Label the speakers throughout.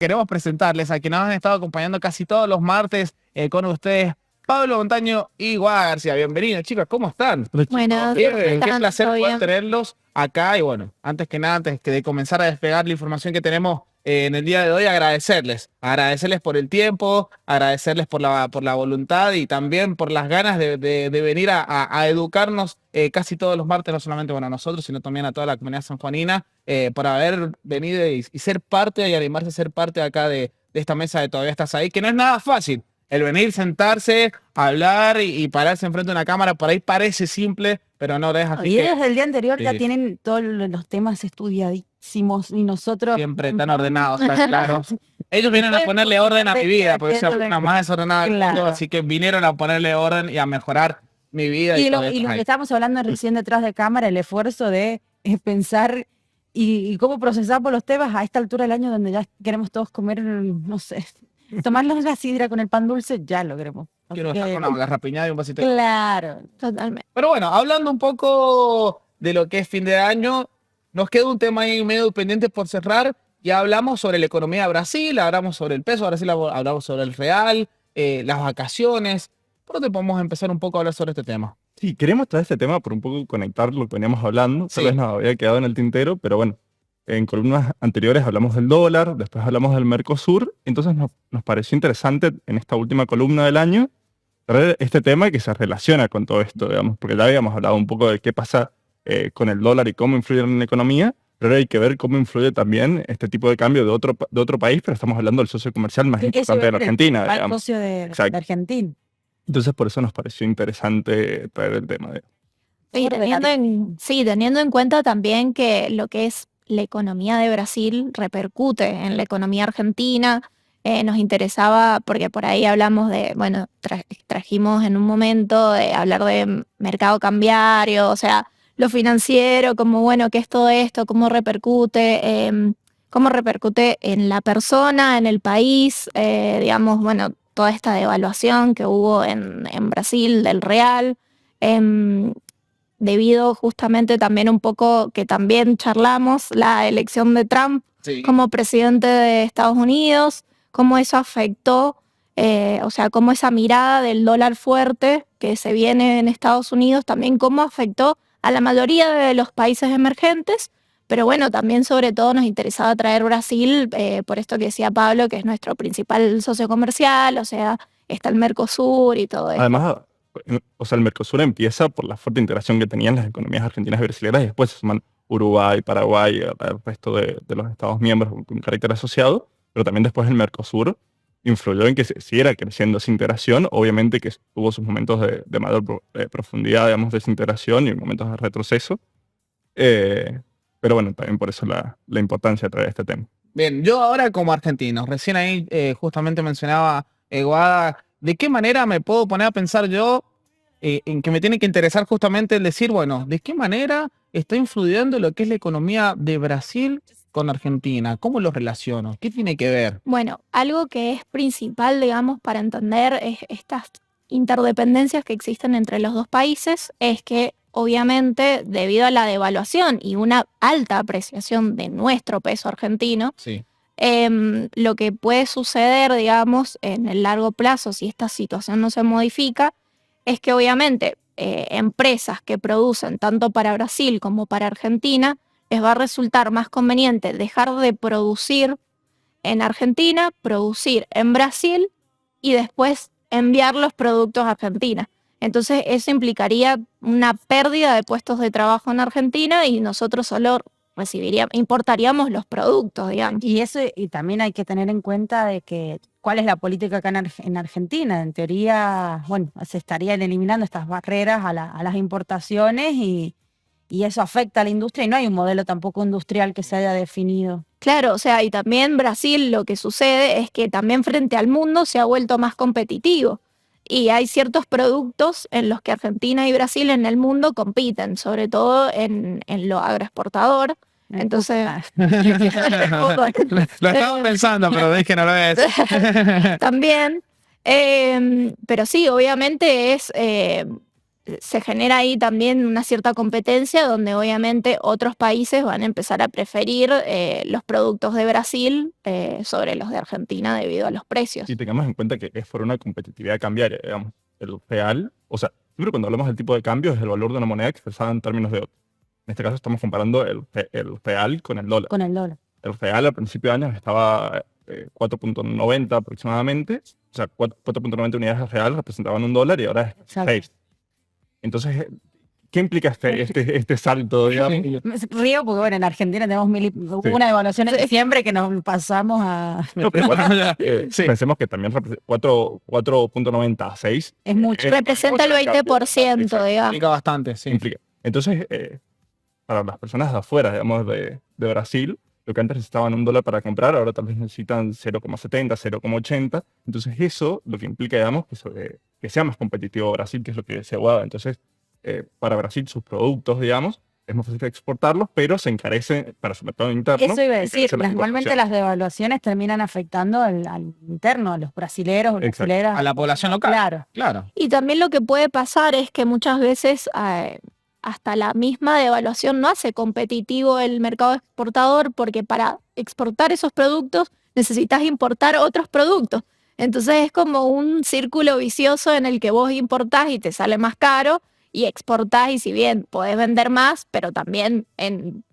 Speaker 1: Queremos presentarles a quienes nos han estado acompañando casi todos los martes con ustedes, Pablo Montaño y Guada García. Bienvenidos, chicos, ¿cómo están?
Speaker 2: Bueno,
Speaker 1: Qué
Speaker 2: ¿están?
Speaker 1: placer
Speaker 2: ¿Todo
Speaker 1: poder
Speaker 2: bien?
Speaker 1: tenerlos acá. Y bueno, antes que nada, antes que de comenzar a despegar la información que tenemos en el día de hoy, agradecerles por el tiempo, agradecerles por la voluntad y también por las ganas de venir a educarnos casi todos los martes, no solamente bueno, a nosotros, sino también a toda la comunidad sanjuanina, por haber venido y ser parte y animarse a ser parte acá de esta mesa de Todavía Estás Ahí, que no es nada fácil. El venir, sentarse, hablar y pararse enfrente de una cámara, por ahí parece simple, pero no lo es así.
Speaker 3: Y
Speaker 1: Que
Speaker 3: desde el día anterior ya
Speaker 1: sí,
Speaker 3: tienen todos los temas estudiadísimos y nosotros
Speaker 1: siempre tan ordenados, está claro. Ellos vienen a ponerle orden a mi vida, porque soy una más desordenada del mundo,
Speaker 3: Claro.
Speaker 1: así que vinieron a ponerle orden y a mejorar mi vida.
Speaker 3: Y lo
Speaker 1: Todavía Estás
Speaker 3: que
Speaker 1: Ahí.
Speaker 3: estábamos hablando recién detrás de cámara, el esfuerzo de pensar y cómo procesamos los temas a esta altura del año donde ya queremos todos comer, no sé, tomarnos la sidra con el pan dulce, ya lo queremos. Así
Speaker 1: Quiero estar
Speaker 3: que,
Speaker 1: con una garrapiñada y un vasito de...
Speaker 3: claro.
Speaker 2: Totalmente.
Speaker 1: Pero bueno, hablando un poco de lo que es fin de año, nos queda un tema ahí medio pendiente por cerrar. Ya hablamos sobre la economía de Brasil, hablamos sobre el peso, Brasil, hablamos sobre el real, las vacaciones. ¿Por dónde podemos empezar un poco a hablar sobre este tema?
Speaker 4: Sí, queremos traer este tema por un poco conectar lo que veníamos hablando.
Speaker 1: Sí.
Speaker 4: Tal vez nos había quedado en el tintero, pero bueno, en columnas anteriores hablamos del dólar, después hablamos del Mercosur, entonces nos pareció interesante en esta última columna del año traer este tema que se relaciona con todo esto, digamos, porque ya habíamos hablado un poco de qué pasa con el dólar y cómo influye en la economía, pero hay que ver cómo influye también este tipo de cambio de otro país, pero estamos hablando del socio comercial más importante de la Argentina,
Speaker 3: El
Speaker 4: digamos.
Speaker 3: socio de
Speaker 4: Exacto.
Speaker 3: Argentina.
Speaker 4: Entonces por eso nos pareció interesante traer el tema de...
Speaker 2: Y teniendo en cuenta también que lo que es la economía de Brasil repercute en la economía argentina, nos interesaba, porque por ahí hablamos de, bueno, trajimos en un momento de hablar de mercado cambiario, o sea, lo financiero, como bueno, ¿qué es todo esto? ¿Cómo repercute? ¿Cómo repercute en la persona, en el país? Digamos, bueno, toda esta devaluación que hubo en Brasil del real. Debido justamente también un poco que también charlamos la elección de Trump
Speaker 1: Sí.
Speaker 2: como presidente de Estados Unidos, cómo eso afectó, o sea, cómo esa mirada del dólar fuerte que se viene en Estados Unidos también cómo afectó a la mayoría de los países emergentes, pero bueno, también sobre todo nos interesaba traer Brasil, por esto que decía Pablo, que es nuestro principal socio comercial, o sea, está el Mercosur y todo eso.
Speaker 4: Además, o sea, el Mercosur empieza por la fuerte interacción que tenían las economías argentinas y brasileñas y después se suman Uruguay, Paraguay, el resto de los estados miembros con carácter asociado, pero también después el Mercosur influyó en que se siguiera creciendo esa integración, obviamente que tuvo sus momentos de mayor profundidad, digamos, de esa integración y momentos de retroceso, pero bueno, también por eso la importancia de traer este tema.
Speaker 1: Bien, yo ahora como argentino, recién ahí justamente mencionaba Guada, ¿de qué manera me puedo poner a pensar yo en que me tiene que interesar justamente el decir, bueno, ¿de qué manera está influyendo lo que es la economía de Brasil con Argentina? ¿Cómo lo relaciono? ¿Qué tiene que ver?
Speaker 2: Bueno, algo que es principal, digamos, para entender estas interdependencias que existen entre los dos países es que obviamente debido a la devaluación y una alta apreciación de nuestro peso argentino,
Speaker 1: Sí.
Speaker 2: lo que puede suceder, digamos, en el largo plazo, si esta situación no se modifica, es que obviamente empresas que producen tanto para Brasil como para Argentina, les va a resultar más conveniente dejar de producir en Argentina, producir en Brasil y después enviar los productos a Argentina. Entonces eso implicaría una pérdida de puestos de trabajo en Argentina y nosotros solo importaríamos los productos, digamos.
Speaker 3: Y eso, y también hay que tener en cuenta de que cuál es la política acá en Argentina. En teoría, bueno, se estarían eliminando estas barreras a las importaciones y eso afecta a la industria y no hay un modelo tampoco industrial que se haya definido.
Speaker 2: Claro, o sea, y también Brasil lo que sucede es que también frente al mundo se ha vuelto más competitivo. Y hay ciertos productos en los que Argentina y Brasil en el mundo compiten, sobre todo en lo agroexportador. Entonces,
Speaker 1: Lo estaba pensando, pero es que no lo es.
Speaker 2: también, pero sí, obviamente se genera ahí también una cierta competencia donde obviamente otros países van a empezar a preferir los productos de Brasil sobre los de Argentina debido a los precios.
Speaker 4: Y tengamos en cuenta que es por una competitividad cambiaria, digamos. El real, o sea, siempre cuando hablamos del tipo de cambio es el valor de una moneda expresada en términos de otro. En este caso estamos comparando el real con el dólar.
Speaker 3: Con el dólar.
Speaker 4: El real al principio de año estaba 4.90 aproximadamente, o sea, 4.90 unidades real representaban $1 y ahora es
Speaker 3: Exacto.
Speaker 4: 6. Entonces, ¿qué implica este salto, digamos?
Speaker 3: Me río porque, bueno, en Argentina tenemos hubo
Speaker 4: Sí.
Speaker 3: una devaluación en diciembre que nos pasamos a...
Speaker 4: No, pero igual,
Speaker 1: Sí.
Speaker 4: pensemos que también 4.90 a 6
Speaker 3: Es mucho.
Speaker 2: Representa el 20%, digamos.
Speaker 1: Implica bastante, sí.
Speaker 4: implica. Entonces, para las personas de afuera, digamos, de Brasil, lo que antes necesitaban $1 para comprar, ahora tal vez necesitan 0,70, 0,80. Entonces eso lo que implica, digamos, que sea más competitivo Brasil, que es lo que decía Guada. Entonces, para Brasil sus productos, digamos, es más fácil exportarlos, pero se encarecen para su mercado interno.
Speaker 3: Eso iba a decir,
Speaker 4: encarecen las
Speaker 3: normalmente
Speaker 4: importaciones.
Speaker 3: las devaluaciones terminan afectando al interno, a los brasileros,
Speaker 4: Exacto.
Speaker 3: brasileras.
Speaker 1: A la población local.
Speaker 3: Claro.
Speaker 1: Claro.
Speaker 2: Y también lo que puede pasar es que muchas veces hasta la misma devaluación no hace competitivo el mercado exportador porque para exportar esos productos necesitas importar otros productos. Entonces es como un círculo vicioso en el que vos importás y te sale más caro y exportás y si bien podés vender más, pero también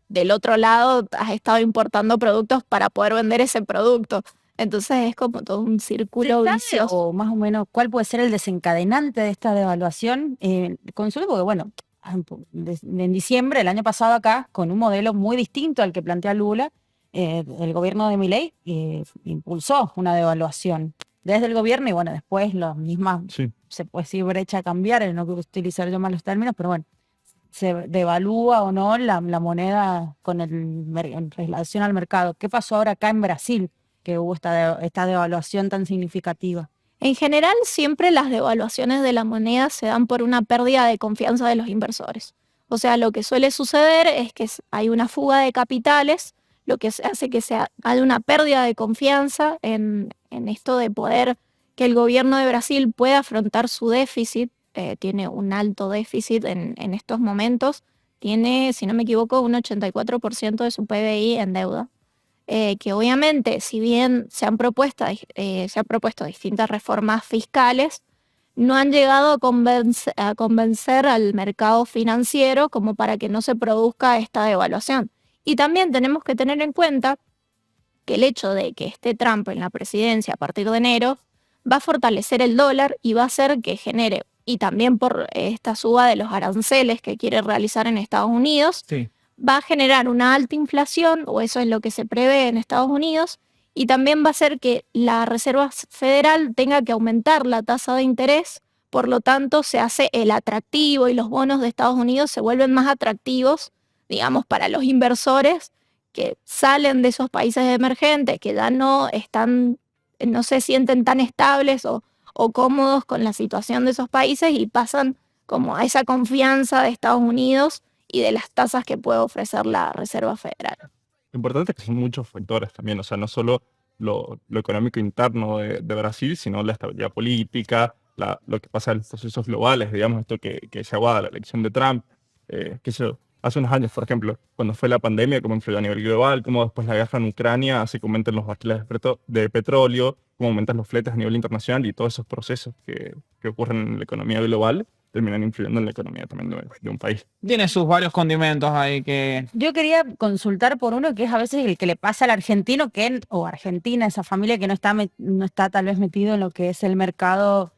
Speaker 2: del otro lado has estado importando productos para poder vender ese producto. Entonces es como todo un círculo
Speaker 3: ¿Se sabe,
Speaker 2: vicioso.
Speaker 3: o más o menos cuál puede ser el desencadenante de esta devaluación? Consulto porque, bueno, en diciembre del año pasado acá, con un modelo muy distinto al que plantea Lula, el gobierno de Milei impulsó una devaluación desde el gobierno y bueno, después la misma,
Speaker 4: Sí.
Speaker 3: se puede decir brecha cambiar, no quiero utilizar yo malos términos, pero bueno, se devalúa o no la moneda en relación al mercado. ¿Qué pasó ahora acá en Brasil, que hubo esta devaluación tan significativa?
Speaker 2: En general, siempre las devaluaciones de la moneda se dan por una pérdida de confianza de los inversores. O sea, lo que suele suceder es que hay una fuga de capitales, lo que hace que haya una pérdida de confianza en esto de poder que el gobierno de Brasil pueda afrontar su déficit. Tiene un alto déficit en estos momentos. Tiene, si no me equivoco, un 84% de su PBI en deuda. Que obviamente, si bien se han propuesto distintas reformas fiscales, no han llegado a convencer al mercado financiero como para que no se produzca esta devaluación. Y también tenemos que tener en cuenta que el hecho de que esté Trump en la presidencia a partir de enero va a fortalecer el dólar y va a hacer que genere, y también por esta suba de los aranceles que quiere realizar en Estados Unidos,
Speaker 1: Sí.
Speaker 2: va a generar una alta inflación, o eso es lo que se prevé en Estados Unidos, y también va a hacer que la Reserva Federal tenga que aumentar la tasa de interés, por lo tanto se hace el atractivo y los bonos de Estados Unidos se vuelven más atractivos, digamos, para los inversores que salen de esos países emergentes, que ya no se sienten tan estables o cómodos con la situación de esos países y pasan como a esa confianza de Estados Unidos y de las tasas que puede ofrecer la Reserva Federal.
Speaker 4: Lo importante es que son muchos factores también, o sea, no solo lo económico interno de Brasil, sino la estabilidad política, lo que pasa en los procesos globales, digamos, esto que se aguada la elección de Trump, hace unos años, por ejemplo, cuando fue la pandemia, cómo influyó a nivel global, cómo después la guerra en Ucrania hace que aumenten los barriles de petróleo, cómo aumentan los fletes a nivel internacional y todos esos procesos que ocurren en la economía global terminan influyendo en la economía también de un país.
Speaker 1: Tiene sus varios condimentos ahí que...
Speaker 3: Yo quería consultar por uno que es a veces el que le pasa al argentino o argentina, esa familia que no está tal vez metido en lo que es el mercado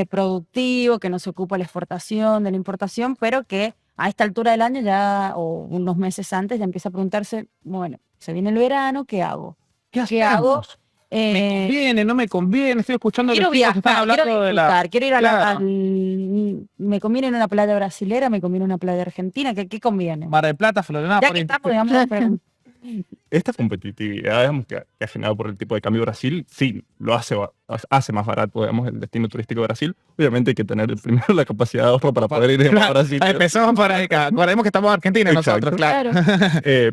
Speaker 3: productivo, que no se ocupa de la exportación, de la importación, pero que a esta altura del año ya, o unos meses antes, ya empieza a preguntarse, bueno, se viene el verano, ¿qué hago? ¿Qué hago?
Speaker 1: hacemos? ¿Me conviene? ¿No me conviene? Estoy escuchando a
Speaker 3: Quiero
Speaker 1: los chicos que están
Speaker 3: viajar,
Speaker 1: hablando
Speaker 3: quiero
Speaker 1: de
Speaker 3: disfrutar, quiero ir
Speaker 1: Claro.
Speaker 3: me conviene en una playa brasilera, me conviene en una playa argentina, ¿qué conviene?
Speaker 1: Mar del Plata, Florida.
Speaker 3: Ya que estamos, digamos,
Speaker 4: Esta competitividad, digamos, que ha generado por el tipo de cambio Brasil, sí, lo hace más barato, digamos, el destino turístico de Brasil. Obviamente hay que tener primero la capacidad de ahorro para poder ir a
Speaker 1: Claro,
Speaker 4: Brasil.
Speaker 1: empezamos por ahí. Recordemos que estamos en Argentina
Speaker 4: Exacto.
Speaker 1: nosotros, claro.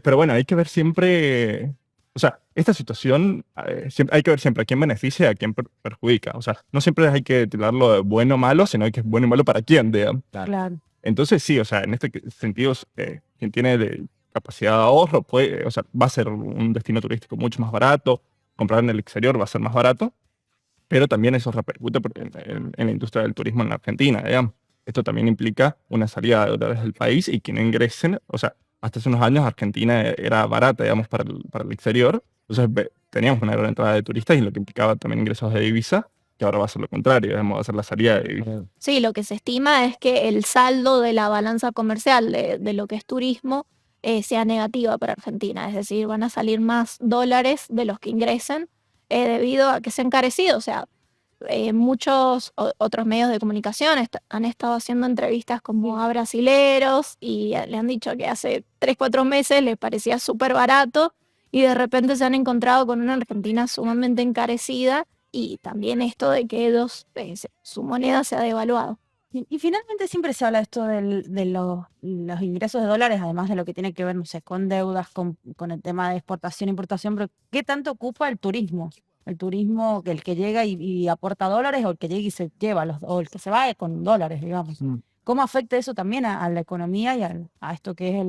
Speaker 4: Pero bueno, hay que ver siempre, o sea, esta situación, hay que ver siempre a quién beneficia y a quién perjudica. O sea, no siempre hay que tirarlo de bueno o malo, sino que es bueno y malo para quién, digamos.
Speaker 3: claro.
Speaker 4: Entonces sí, o sea, en este sentido, quien tiene capacidad de ahorro puede, o sea, va a ser un destino turístico mucho más barato, comprar en el exterior va a ser más barato, pero también eso repercute en la industria del turismo en la Argentina, digamos. Esto también implica una salida de dólares del país y que no ingresen, o sea, hasta hace unos años Argentina era barata, digamos, para el exterior, entonces teníamos una gran entrada de turistas y lo que implicaba también ingresos de divisa, que ahora va a ser lo contrario, digamos, va a ser la salida de divisa.
Speaker 2: Sí, lo que se estima es que el saldo de la balanza comercial de lo que es turismo sea negativa para Argentina, es decir, van a salir más dólares de los que ingresen debido a que se ha encarecido. O sea, muchos otros medios de comunicación han estado haciendo entrevistas como a brasileros y le han dicho que hace 3, 4 meses les parecía súper barato y de repente se han encontrado con una Argentina sumamente encarecida y también esto de que su moneda se ha devaluado.
Speaker 3: Y finalmente siempre se habla de esto de los ingresos de dólares, además de lo que tiene que ver, no sé, con deudas, con el tema de exportación, importación, pero ¿qué tanto ocupa el turismo? El turismo, el que llega y aporta dólares, o el que llega y se lleva, o el que se va con dólares, digamos. ¿Cómo afecta eso también a la economía y a esto que es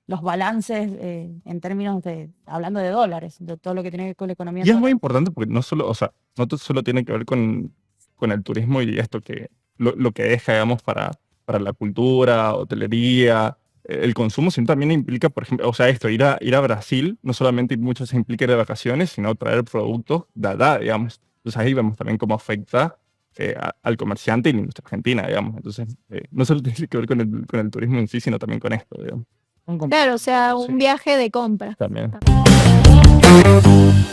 Speaker 3: los balances en términos hablando de dólares, de todo lo que tiene que ver con la economía?
Speaker 4: Y es muy importante porque no solo, o sea, no solo tiene que ver con el turismo y esto que lo que deja, digamos, para la cultura, hotelería, el consumo, sino también implica, por ejemplo, o sea, ir a Brasil, no solamente mucho se implica ir de vacaciones, sino traer productos de allá, digamos. Entonces ahí vemos también cómo afecta al comerciante y la industria argentina, digamos. Entonces, no solo tiene que ver con el turismo en sí, sino también con esto, digamos.
Speaker 2: Claro, o sea, un
Speaker 1: Sí.
Speaker 2: viaje de compra.
Speaker 4: También.
Speaker 2: También.